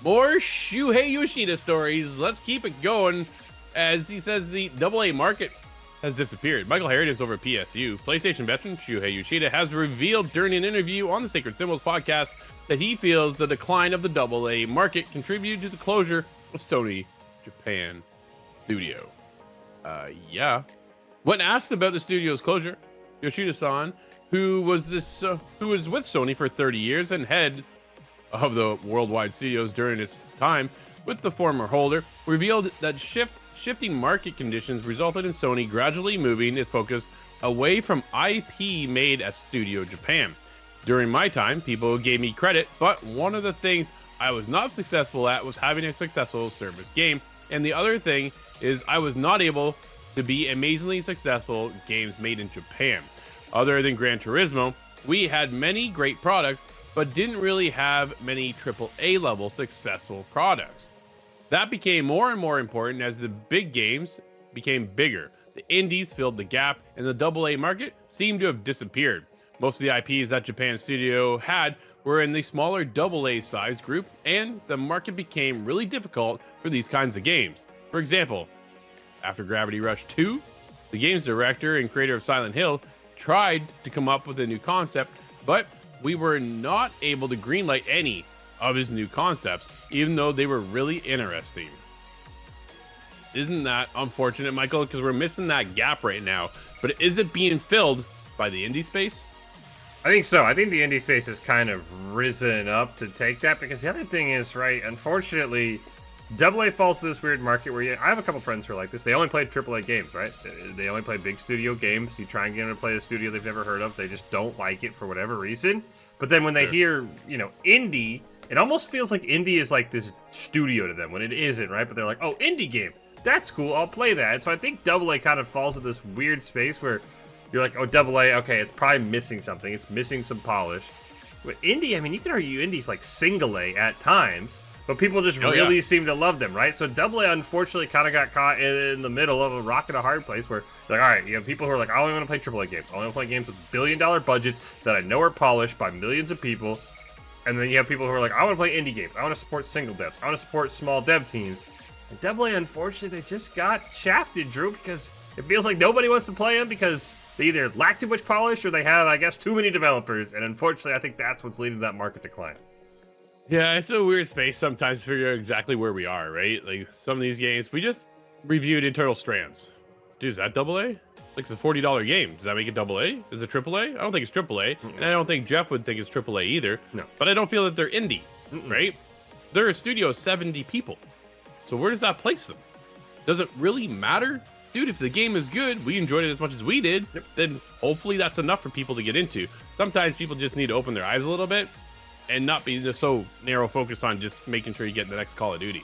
More Shuhei Yoshida stories. Let's keep it going. As he says, the AA market has disappeared. Michael Heritage over at PSU. PlayStation veteran Shuhei Yoshida has revealed during an interview on the Sacred Symbols podcast that he feels the decline of the AA market contributed to the closure of Sony Japan Studio. Yeah. When asked about the studio's closure, Yoshida-san, who was with Sony for 30 years and head of the worldwide studios during its time with the former holder, revealed that shifting market conditions resulted in Sony gradually moving its focus away from IP made at Studio Japan. During my time, people gave me credit, but one of the things I was not successful at was having a successful service game, and the other thing is I was not able to be amazingly successful games made in Japan. Other than Gran Turismo, we had many great products, but didn't really have many AAA level successful products. That became more and more important as the big games became bigger. The indies filled the gap, and the AA market seemed to have disappeared. Most of the IPs that Japan Studio had were in the smaller AA size group, and the market became really difficult for these kinds of games. For example, after Gravity Rush 2, the game's director and creator of Silent Hill tried to come up with a new concept, but we were not able to greenlight any of his new concepts, even though they were really interesting. Isn't that unfortunate, Michael? Because we're missing that gap right now. But is it being filled by the indie space? I think so. I think the indie space has kind of risen up to take that, because the other thing is, right, unfortunately, AA falls to this weird market where I have a couple friends who are like this. They only play AAA games, right? They only play big studio games. You try and get them to play a studio they've never heard of. They just don't like it for whatever reason. But then when they hear, indie, it almost feels like indie is like this studio to them when it isn't, right? But they're like, oh, indie game. That's cool. I'll play that. And so I think AA kind of falls into this weird space where you're like, oh, AA, okay, it's probably missing something. It's missing some polish. But indie, I mean, you can argue indie's like single A at times. But people just really seem to love them, right? So AA, unfortunately, kind of got caught in the middle of a rock and a hard place where, like, all right, you have people who are like, I only want to play AAA games. I only want to play games with billion-dollar budgets that I know are polished by millions of people. And then you have people who are like, I want to play indie games. I want to support single devs. I want to support small dev teams. And AA, unfortunately, they just got shafted, Drew, because it feels like nobody wants to play them because they either lack too much polish or they have, I guess, too many developers. And unfortunately, I think that's what's leading to that market decline. Yeah, it's a weird space sometimes to figure out exactly where we are, right? Like some of these games, we just reviewed Eternal Strands. Dude, is that AA? Like it's a $40 game. Does that make it AA? Is it AAA? I don't think it's AAA, and I don't think Jeff would think it's AAA either. No. But I don't feel that they're indie, right? They're a studio of 70 people. So where does that place them? Does it really matter? Dude, if the game is good, we enjoyed it as much as we did, then hopefully that's enough for people to get into. Sometimes people just need to open their eyes a little bit and not be so narrow focused on just making sure you get the next Call of Duty.